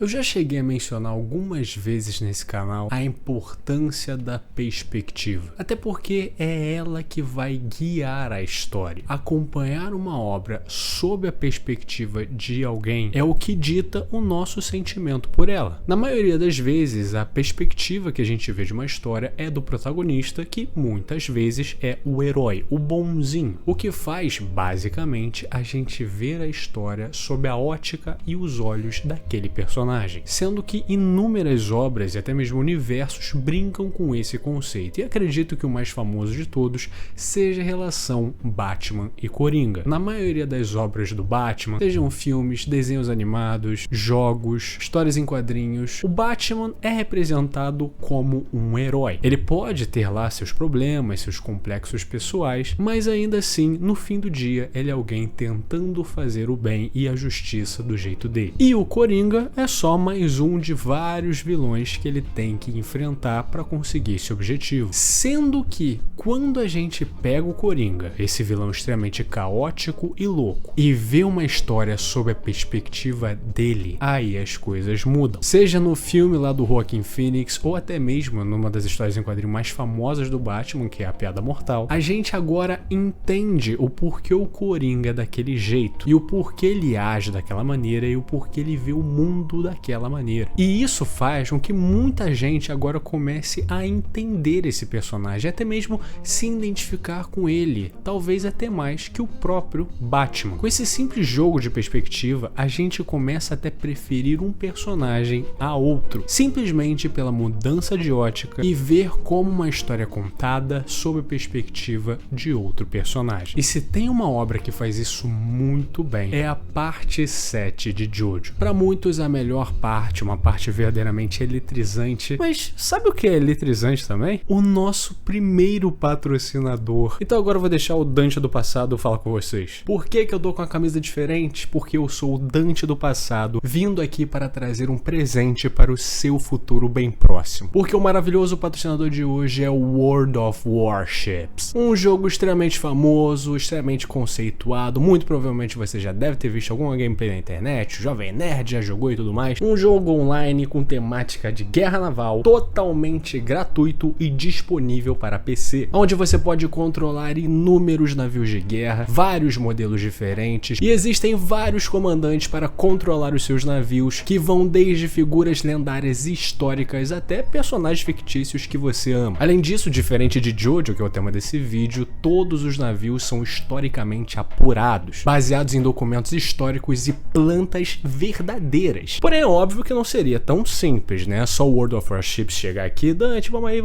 Eu já cheguei a mencionar algumas vezes nesse canal a importância da perspectiva, até porque é ela que vai guiar a história. Acompanhar uma obra sob a perspectiva de alguém é o que dita o nosso sentimento por ela. Na maioria das vezes, a perspectiva que a gente vê de uma história é do protagonista, que muitas vezes é o herói, o bonzinho, o que faz, basicamente, a gente ver a história sob a ótica e os olhos daquele personagem. Sendo que inúmeras obras e até mesmo universos brincam com esse conceito, e acredito que o mais famoso de todos seja a relação Batman e Coringa. Na maioria das obras do Batman, sejam filmes, desenhos animados, jogos, histórias em quadrinhos, o Batman é representado como um herói. Ele pode ter lá seus problemas, seus complexos pessoais, mas ainda assim, no fim do dia, ele é alguém tentando fazer o bem e a justiça do jeito dele. E o Coringa é só mais um de vários vilões que ele tem que enfrentar para conseguir esse objetivo. Sendo que, quando a gente pega o Coringa, esse vilão extremamente caótico e louco, e vê uma história sob a perspectiva dele, aí as coisas mudam. Seja no filme lá do Joaquin Phoenix, ou até mesmo numa das histórias em quadrinho mais famosas do Batman, que é a Piada Mortal, a gente agora entende o porquê o Coringa é daquele jeito, e o porquê ele age daquela maneira, e o porquê ele vê o mundo daquela maneira. E isso faz com que muita gente agora comece a entender esse personagem, até mesmo se identificar com ele, talvez até mais que o próprio Batman. Com esse simples jogo de perspectiva, a gente começa até preferir um personagem a outro, simplesmente pela mudança de ótica e ver como uma história é contada sob a perspectiva de outro personagem. E se tem uma obra que faz isso muito bem, é a parte 7 de Jojo. Para muitos, a melhor parte, uma parte verdadeiramente eletrizante. Mas sabe o que é eletrizante também? O nosso primeiro patrocinador. Então agora eu vou deixar o Dante do passado falar com vocês. Por que eu tô com a camisa diferente? Porque eu sou o Dante do passado, vindo aqui para trazer um presente para o seu futuro bem próximo. Porque o maravilhoso patrocinador de hoje é o World of Warships. Um jogo extremamente famoso, extremamente conceituado. Muito provavelmente você já deve ter visto alguma gameplay na internet, o Jovem Nerd já jogou e tudo mais. Um jogo online com temática de guerra naval, totalmente gratuito e disponível para PC, onde você pode controlar inúmeros navios de guerra, vários modelos diferentes, e existem vários comandantes para controlar os seus navios, que vão desde figuras lendárias e históricas até personagens fictícios que você ama. Além disso, diferente de Jojo, que é o tema desse vídeo, todos os navios são historicamente apurados, baseados em documentos históricos e plantas verdadeiras. Porém, é óbvio que não seria tão simples, né? Só o World of Warships chegar aqui, Dante, vamos aí.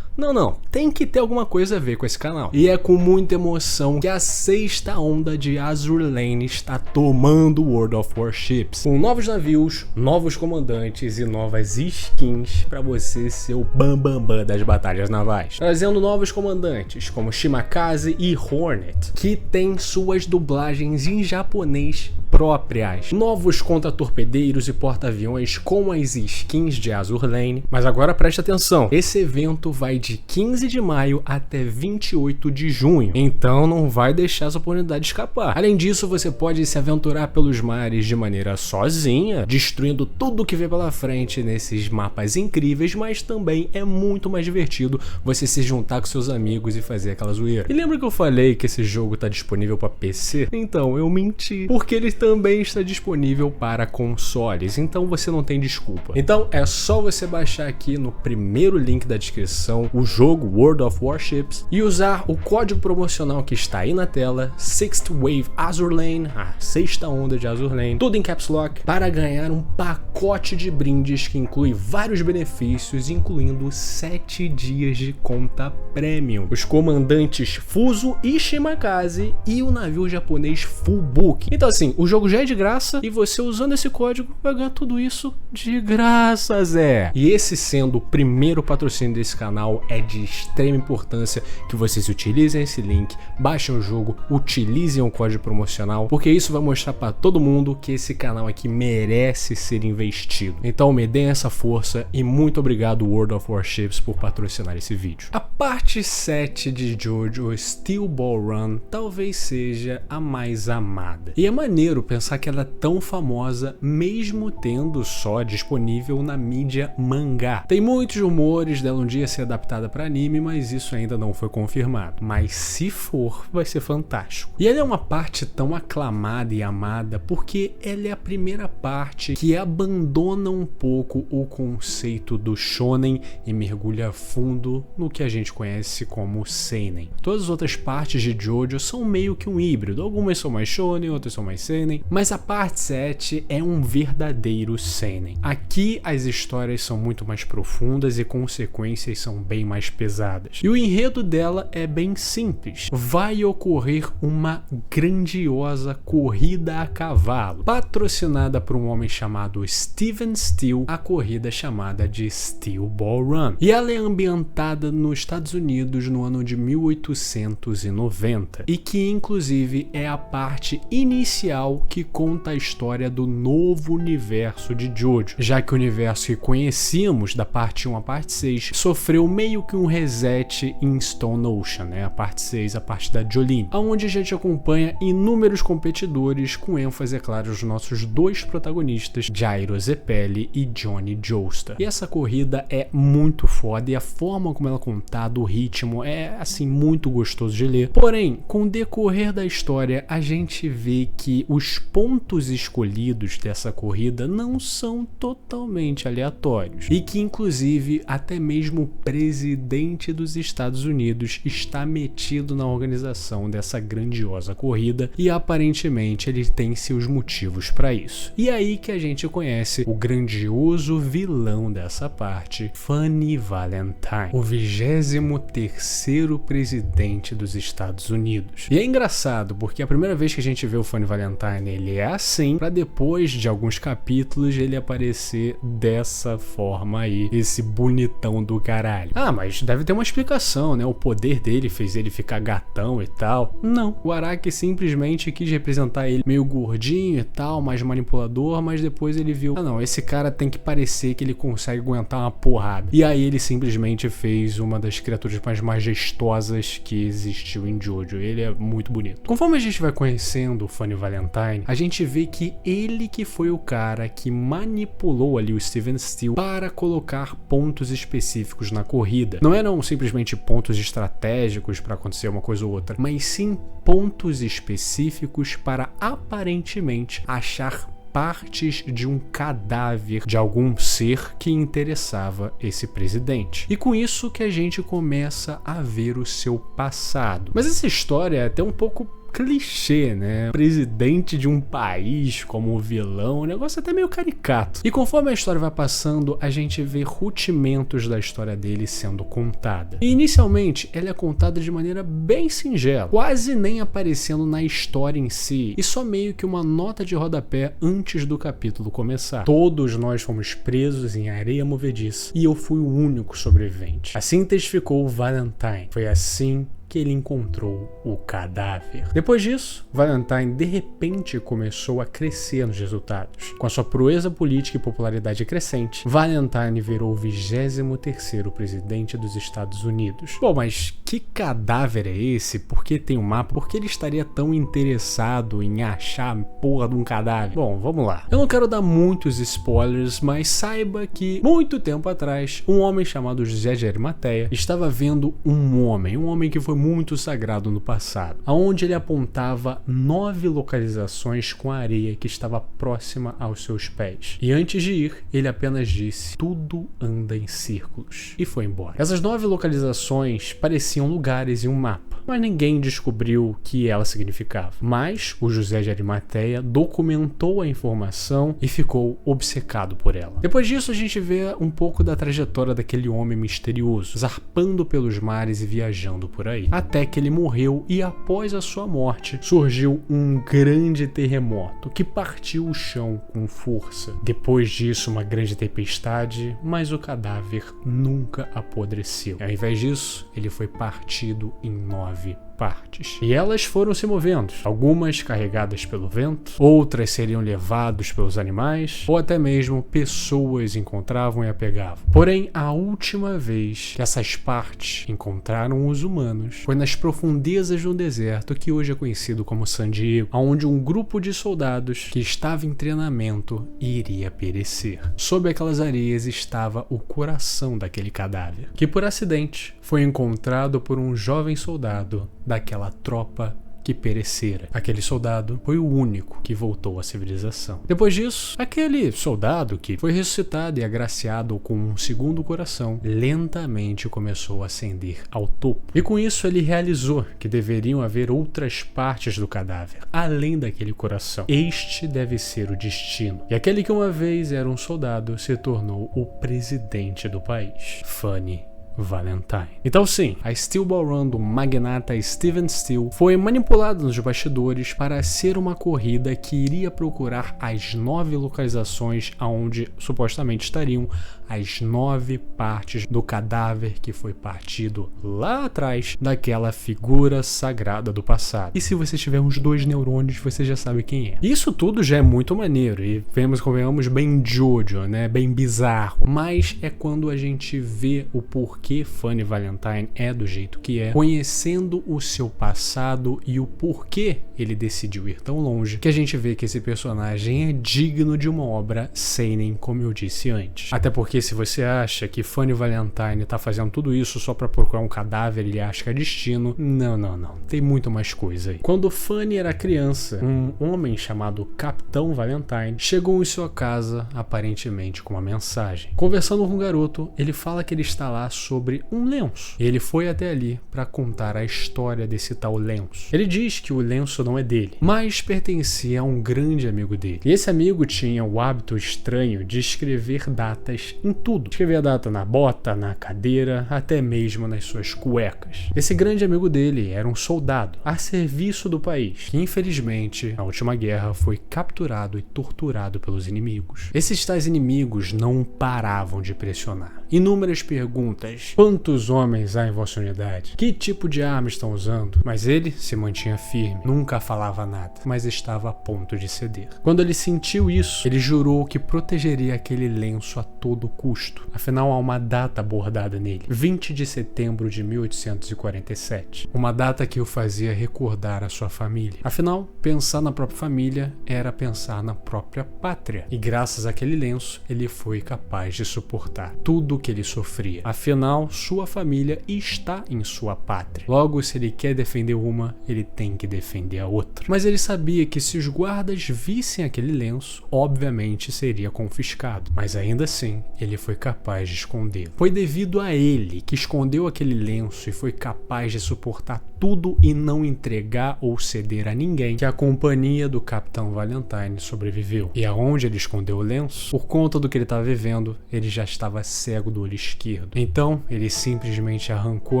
Não, tem que ter alguma coisa a ver com esse canal. E é com muita emoção que a sexta onda de Azur Lane está tomando o World of Warships, com novos navios, novos comandantes e novas skins para você ser o bambambam das batalhas navais. Trazendo novos comandantes como Shimakaze e Hornet, que tem suas dublagens em japonês próprias. Novos contra-torpedeiros e porta-aviões com as skins de Azur Lane. Mas agora preste atenção, esse evento vai de 15 de maio até 28 de junho, então não vai deixar essa oportunidade escapar. Além disso, você pode se aventurar pelos mares de maneira sozinha, destruindo tudo que vê pela frente nesses mapas incríveis, mas também é muito mais divertido você se juntar com seus amigos e fazer aquela zoeira. E lembra que eu falei que esse jogo está disponível para PC? Então, eu menti, porque ele também está disponível para consoles, então você não tem desculpa. Então é só você baixar aqui no primeiro link da descrição o jogo World of Warships e usar o código promocional que está aí na tela, Sixth Wave Azur Lane, a sexta onda de Azur Lane, tudo em Caps Lock, para ganhar um pacote de brindes que inclui vários benefícios, incluindo 7 dias de conta premium, os comandantes Fuso e Shimakaze e o navio japonês Fubuki. Então assim, o jogo já é de graça e você usando esse código vai ganhar tudo isso de graça, Zé. E esse sendo o primeiro patrocínio desse canal, é de extrema importância que vocês utilizem esse link, baixem o jogo, utilizem o código promocional, porque isso vai mostrar para todo mundo que esse canal aqui merece ser investido. Então me deem essa força e muito obrigado World of Warships por patrocinar esse vídeo. A parte 7 de JoJo, Steel Ball Run, talvez seja a mais amada. E é maneiro pensar que ela é tão famosa mesmo tendo só disponível na mídia mangá. Tem muitos rumores dela um dia ser adaptada para anime, mas isso ainda não foi confirmado. Mas se for, vai ser fantástico. E ela é uma parte tão aclamada e amada porque ela é a primeira parte que abandona um pouco o conceito do shonen e mergulha fundo no que a gente conhece como seinen. Todas as outras partes de JoJo são meio que um híbrido. Algumas são mais shonen, outras são mais seinen, mas a parte 7 é um verdadeiro seinen. Aqui as histórias são muito mais profundas e consequências são bem mais pesadas. E o enredo dela é bem simples. Vai ocorrer uma grandiosa corrida a cavalo, patrocinada por um homem chamado Steven Steel, a corrida chamada de Steel Ball Run. E ela é ambientada nos Estados Unidos no ano de 1890 e que inclusive é a parte inicial que conta a história do novo universo de JoJo, já que o universo que conhecíamos da parte 1 à parte 6 sofreu meio que um reset em Stone Ocean, né? A parte 6, a parte da Jolyne, onde a gente acompanha inúmeros competidores, com ênfase, é claro, nos nossos dois protagonistas, Gyro Zeppeli e Johnny Joestar. E essa corrida é muito foda e a forma como ela é contada, o ritmo, é assim muito gostoso de ler. Porém, com o decorrer da história, a gente vê que os pontos escolhidos dessa corrida não são totalmente aleatórios e que inclusive até mesmo o presidente dos Estados Unidos está metido na organização dessa grandiosa corrida e aparentemente ele tem seus motivos para isso. E aí que a gente conhece o grandioso vilão dessa parte, Funny Valentine, o 23º presidente dos Estados Unidos. E é engraçado porque a primeira vez que a gente vê o Funny Valentine ele é assim, para depois de alguns capítulos ele aparecer dessa forma aí, esse bonitão do caralho. Ah, mas deve ter uma explicação, né? O poder dele fez ele ficar gatão e tal. Não, o Araki simplesmente quis representar ele meio gordinho e tal, mais manipulador, mas depois ele viu, ah não, esse cara tem que parecer que ele consegue aguentar uma porrada. E aí ele simplesmente fez uma das criaturas mais majestosas que existiu em JoJo. Ele é muito bonito. Conforme a gente vai conhecendo o Funny Valentine, a gente vê que ele que foi o cara que manipulou ali o Steven Steel para colocar pontos específicos na corrida. Não eram simplesmente pontos estratégicos para acontecer uma coisa ou outra, mas sim pontos específicos para aparentemente achar partes de um cadáver de algum ser que interessava esse presidente. E com isso que a gente começa a ver o seu passado. Mas essa história é até um pouco clichê, né? Presidente de um país como vilão, o negócio é até meio caricato. E conforme a história vai passando, a gente vê rudimentos da história dele sendo contada. E inicialmente, ela é contada de maneira bem singela, quase nem aparecendo na história em si, e só meio que uma nota de rodapé antes do capítulo começar. Todos nós fomos presos em areia movediça, e eu fui o único sobrevivente. Assim testificou o Valentine. Foi assim que ele encontrou o cadáver. Depois disso, Valentine de repente começou a crescer nos resultados. Com a sua proeza política e popularidade crescente, Valentine virou o 23º presidente dos Estados Unidos. Bom, mas que cadáver é esse? Por que tem um mapa? Por que ele estaria tão interessado em achar a porra de um cadáver? Bom, vamos lá. Eu não quero dar muitos spoilers, mas saiba que, muito tempo atrás, um homem chamado José de Arimateia estava vendo um homem que foi muito sagrado no passado, aonde ele apontava 9 localizações com a areia que estava próxima aos seus pés. E antes de ir, ele apenas disse: tudo anda em círculos, e foi embora. Essas 9 localizações pareciam lugares em um mapa, mas ninguém descobriu o que ela significava. Mas o José de Arimateia documentou a informação e ficou obcecado por ela. Depois disso, a gente vê um pouco da trajetória daquele homem misterioso, zarpando pelos mares e viajando por aí. aí, até que ele morreu e após a sua morte surgiu um grande terremoto que partiu o chão com força. Depois disso, uma grande tempestade, mas o cadáver nunca apodreceu. Ao invés disso, ele foi partido em 9 partes. E elas foram se movendo, algumas carregadas pelo vento, outras seriam levadas pelos animais, ou até mesmo pessoas encontravam e a pegavam. Porém, a última vez que essas partes encontraram os humanos foi nas profundezas de um deserto que hoje é conhecido como San Diego, onde um grupo de soldados que estava em treinamento iria perecer. Sob aquelas areias estava o coração daquele cadáver, que por acidente foi encontrado por um jovem soldado daquela tropa que perecera. Aquele soldado foi o único que voltou à civilização. Depois disso, aquele soldado que foi ressuscitado e agraciado com um segundo coração, lentamente começou a ascender ao topo. E com isso ele realizou que deveriam haver outras partes do cadáver, além daquele coração. Este deve ser o destino. E aquele que uma vez era um soldado se tornou o presidente do país. Fanny Valentine. Então sim, a Steel Ball Run do magnata Steven Steel foi manipulada nos bastidores para ser uma corrida que iria procurar as 9 localizações onde supostamente estariam as 9 partes do cadáver que foi partido lá atrás daquela figura sagrada do passado. E se você tiver uns 2 neurônios, você já sabe quem é. Isso tudo já é muito maneiro e convenhamos bem Jojo, né? Bem bizarro. Mas é quando a gente vê o porquê Fanny Valentine é do jeito que é, conhecendo o seu passado e o porquê ele decidiu ir tão longe, que a gente vê que esse personagem é digno de uma obra seinen, como eu disse antes. Até porque se você acha que Fanny Valentine tá fazendo tudo isso só pra procurar um cadáver e ele acha que é destino, não. Tem muito mais coisa aí. Quando Fanny era criança, um homem chamado Capitão Valentine chegou em sua casa, aparentemente com uma mensagem. Conversando com o garoto, ele fala que ele está lá sobre um lenço. Ele foi até ali para contar a história desse tal lenço. Ele diz que o lenço não é dele, mas pertencia a um grande amigo dele. E esse amigo tinha o hábito estranho de escrever datas em tudo. Escrever a data na bota, na cadeira, até mesmo nas suas cuecas. Esse grande amigo dele era um soldado a serviço do país, que infelizmente, na última guerra, foi capturado e torturado pelos inimigos. Esses tais inimigos não paravam de pressionar. Inúmeras perguntas. Quantos homens há em vossa unidade? Que tipo de arma estão usando? Mas ele se mantinha firme, nunca falava nada, mas estava a ponto de ceder. Quando ele sentiu isso, ele jurou que protegeria aquele lenço a todo custo. Afinal, há uma data bordada nele, 20 de setembro de 1847. Uma data que o fazia recordar a sua família. Afinal, pensar na própria família era pensar na própria pátria. E graças àquele lenço, ele foi capaz de suportar tudo que ele sofria. Afinal, sua família está em sua pátria. Logo, se ele quer defender uma, ele tem que defender a outra. Mas ele sabia que se os guardas vissem aquele lenço, obviamente seria confiscado. Mas ainda assim, ele foi capaz de escondê-lo. Foi devido a ele que escondeu aquele lenço e foi capaz de suportar tudo e não entregar ou ceder a ninguém, que a companhia do Capitão Valentine sobreviveu. E aonde ele escondeu o lenço, por conta do que ele estava vivendo, ele já estava cego do olho esquerdo. Então, ele simplesmente arrancou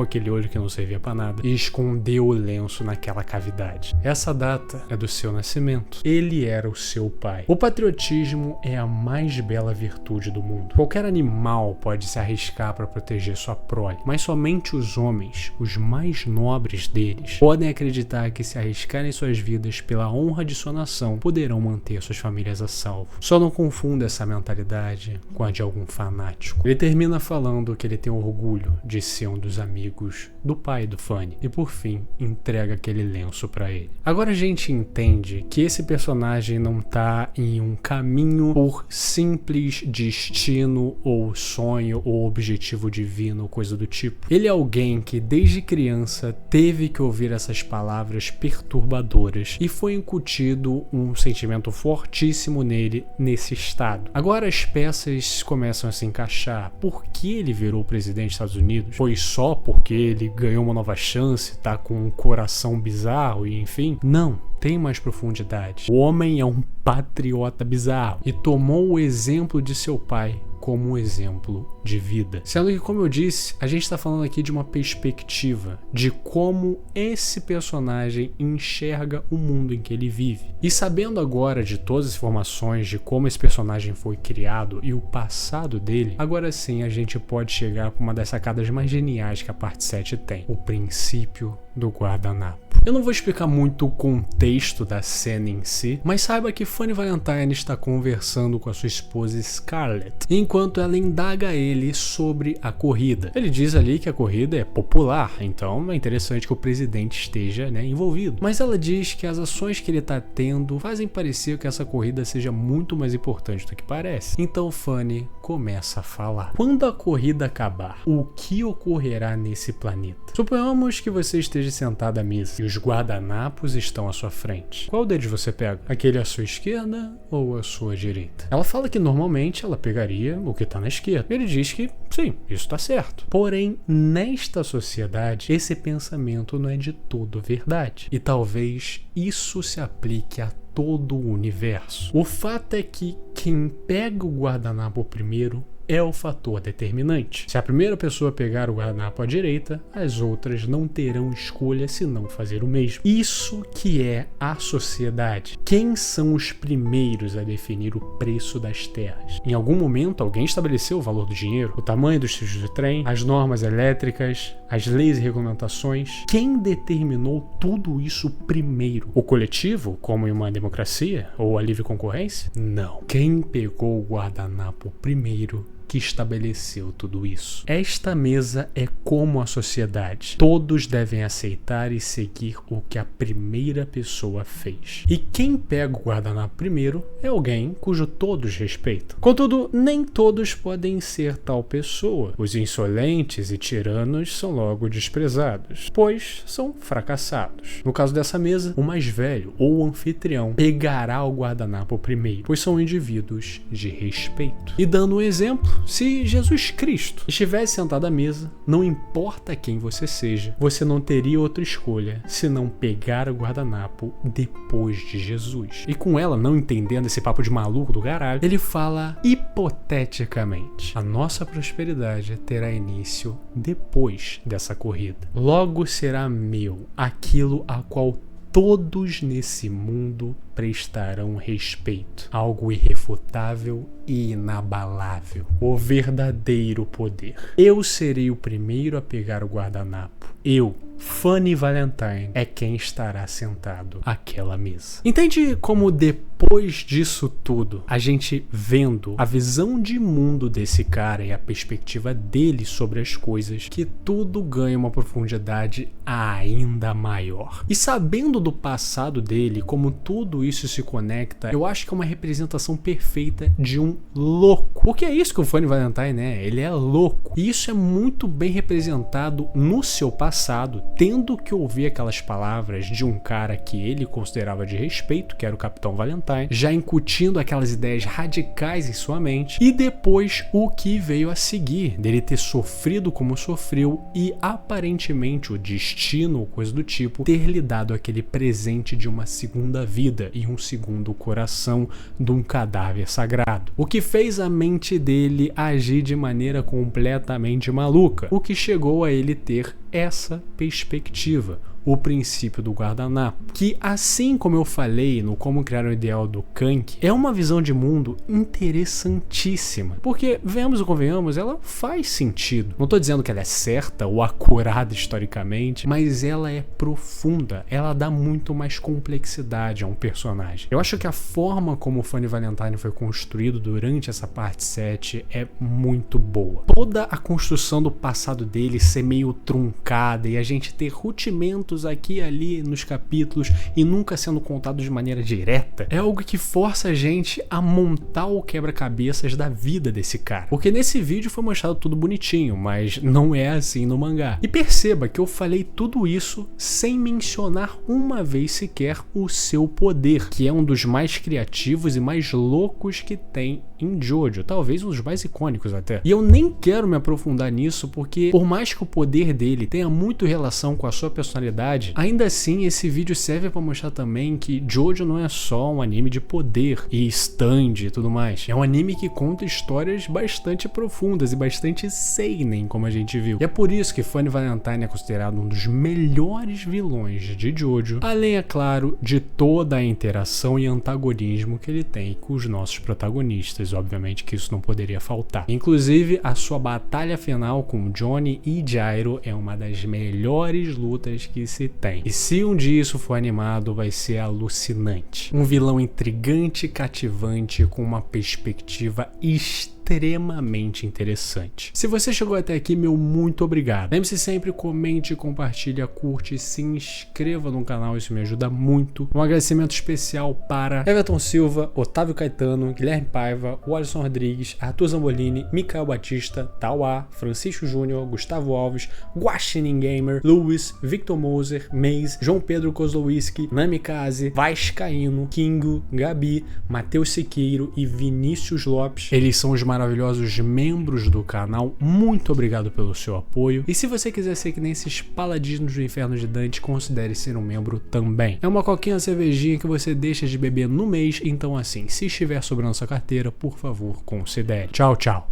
aquele olho que não servia para nada e escondeu o lenço naquela cavidade. Essa data é do seu nascimento. Ele era o seu pai. O patriotismo é a mais bela virtude do mundo. Qualquer animal pode se arriscar para proteger sua prole, mas somente os homens, os mais nobres deles, podem acreditar que se arriscarem suas vidas pela honra de sua nação, poderão manter suas famílias a salvo. Só não confunda essa mentalidade com a de algum fanático. Ele termina falando que ele tem orgulho de ser um dos amigos do pai do Fanny e por fim entrega aquele lenço para ele. Agora a gente entende que esse personagem não tá em um caminho por simples destino ou sonho ou objetivo divino ou coisa do tipo. Ele é alguém que desde criança teve que ouvir essas palavras perturbadoras e foi incutido um sentimento fortíssimo nele nesse estado. Agora as peças começam a se encaixar. Por que ele virou presidente dos Estados Unidos? Foi só porque ele ganhou uma nova chance, tá com um coração bizarro e enfim? Não. Tem mais profundidade. O homem é um patriota bizarro e tomou o exemplo de seu pai como um exemplo de vida. Sendo que, como eu disse, a gente está falando aqui de uma perspectiva de como esse personagem enxerga o mundo em que ele vive. E sabendo agora de todas as informações de como esse personagem foi criado e o passado dele, agora sim a gente pode chegar para uma das sacadas mais geniais que a parte 7 tem: o princípio do guardanapo. Eu não vou explicar muito o contexto da cena em si, mas saiba que Fanny Valentine está conversando com a sua esposa Scarlett, enquanto ela indaga ele sobre a corrida. Ele diz ali que a corrida é popular, então é interessante que o presidente esteja, envolvido. Mas ela diz que as ações que ele está tendo fazem parecer que essa corrida seja muito mais importante do que parece. Então Fanny começa a falar: quando a corrida acabar, o que ocorrerá nesse planeta? Suponhamos que você esteja sentado à mesa e os guardanapos estão à sua frente. Qual deles você pega? Aquele à sua esquerda ou à sua direita? Ela fala que normalmente ela pegaria o que está na esquerda. Ele diz que sim, isso está certo. Porém, nesta sociedade, esse pensamento não é de todo verdade. E talvez isso se aplique a todo o universo. O fato é que quem pega o guardanapo primeiro é o fator determinante. Se a primeira pessoa pegar o guardanapo à direita, as outras não terão escolha senão fazer o mesmo. Isso que é a sociedade. Quem são os primeiros a definir o preço das terras? Em algum momento, alguém estabeleceu o valor do dinheiro, o tamanho dos trilhos de trem, as normas elétricas, as leis e regulamentações. Quem determinou tudo isso primeiro? O coletivo, como em uma democracia, ou a livre concorrência? Não. Quem pegou o guardanapo primeiro que estabeleceu tudo isso. Esta mesa é como a sociedade. Todos devem aceitar e seguir o que a primeira pessoa fez. E quem pega o guardanapo primeiro é alguém cujo todos respeitam. Contudo, nem todos podem ser tal pessoa. Os insolentes e tiranos são logo desprezados, pois são fracassados. No caso dessa mesa, o mais velho ou o anfitrião pegará o guardanapo primeiro, pois são indivíduos de respeito. E dando um exemplo, se Jesus Cristo estivesse sentado à mesa, não importa quem você seja, você não teria outra escolha senão pegar o guardanapo depois de Jesus. E com ela não entendendo esse papo de maluco do caralho, ele fala hipoteticamente: a nossa prosperidade terá início depois dessa corrida. Logo será meu aquilo a qual todos nesse mundo prestarão respeito. Algo irrefutável e inabalável. O verdadeiro poder. Eu serei o primeiro a pegar o guardanapo. Eu, Fanny Valentine, é quem estará sentado àquela mesa. Entende como depois disso tudo, a gente vendo a visão de mundo desse cara e a perspectiva dele sobre as coisas, que tudo ganha uma profundidade ainda maior. E sabendo do passado dele, como tudo isso se conecta, eu acho que é uma representação perfeita de um louco. Porque é isso que o Fanny Valentine é, ele é louco. E isso é muito bem representado no seu passado, tendo que ouvir aquelas palavras de um cara que ele considerava de respeito, que era o Capitão Valentine, já incutindo aquelas ideias radicais em sua mente, e depois o que veio a seguir, dele ter sofrido como sofreu e aparentemente o destino ou coisa do tipo ter lhe dado aquele presente de uma segunda vida e um segundo coração de um cadáver sagrado, o que fez a mente dele agir de maneira completamente maluca, o que chegou a ele ter essa perspectiva, o princípio do guardanapo, que, assim como eu falei no Como Criar o Ideal do Kank, é uma visão de mundo interessantíssima, porque, venhamos ou convenhamos, ela faz sentido. Não estou dizendo que ela é certa ou acurada historicamente, mas ela é profunda, ela dá muito mais complexidade a um personagem. Eu acho que a forma como o Fanny Valentine foi construído durante essa parte 7 é muito boa. Toda a construção do passado dele ser meio truncada e a gente ter rudimentos aqui e ali nos capítulos e nunca sendo contado de maneira direta, é algo que força a gente a montar o quebra-cabeças da vida desse cara. Porque nesse vídeo foi mostrado tudo bonitinho, mas não é assim no mangá. E perceba que eu falei tudo isso sem mencionar uma vez sequer o seu poder, que é um dos mais criativos e mais loucos que tem em Jojo, talvez um dos mais icônicos até. E eu nem quero me aprofundar nisso porque, por mais que o poder dele tenha muito relação com a sua personalidade, verdade. Ainda assim, esse vídeo serve pra mostrar também que Jojo não é só um anime de poder e stand e tudo mais. É um anime que conta histórias bastante profundas e bastante seinen, como a gente viu. E é por isso que Funny Valentine é considerado um dos melhores vilões de Jojo, além, é claro, de toda a interação e antagonismo que ele tem com os nossos protagonistas. Obviamente que isso não poderia faltar. Inclusive, a sua batalha final com Johnny e Gyro é uma das melhores lutas que se tem. E se um dia isso for animado, vai ser alucinante. Um vilão intrigante, cativante, com uma perspectiva extremamente interessante. Se você chegou até aqui, meu muito obrigado. Lembre-se sempre, comente, compartilha, curte, se inscreva no canal, isso me ajuda muito. Um agradecimento especial para Everton Silva, Otávio Caetano, Guilherme Paiva, Alisson Rodrigues, Arthur Zambolini, Micael Batista, Tauá, Francisco Júnior, Gustavo Alves, Guaxinim Gamer, Luiz, Victor Moser, Maze, João Pedro Kozlowski, Namikaze, Vascaíno, Kingo, Gabi, Matheus Siqueiro e Vinícius Lopes. Eles são os maravilhosos membros do canal. Muito obrigado pelo seu apoio. E se você quiser ser que nem esses paladinos do inferno de Dante, considere ser um membro também. É uma coquinha, cervejinha que você deixa de beber no mês, então assim, se estiver sobrando sua carteira, por favor, considere. Tchau, tchau.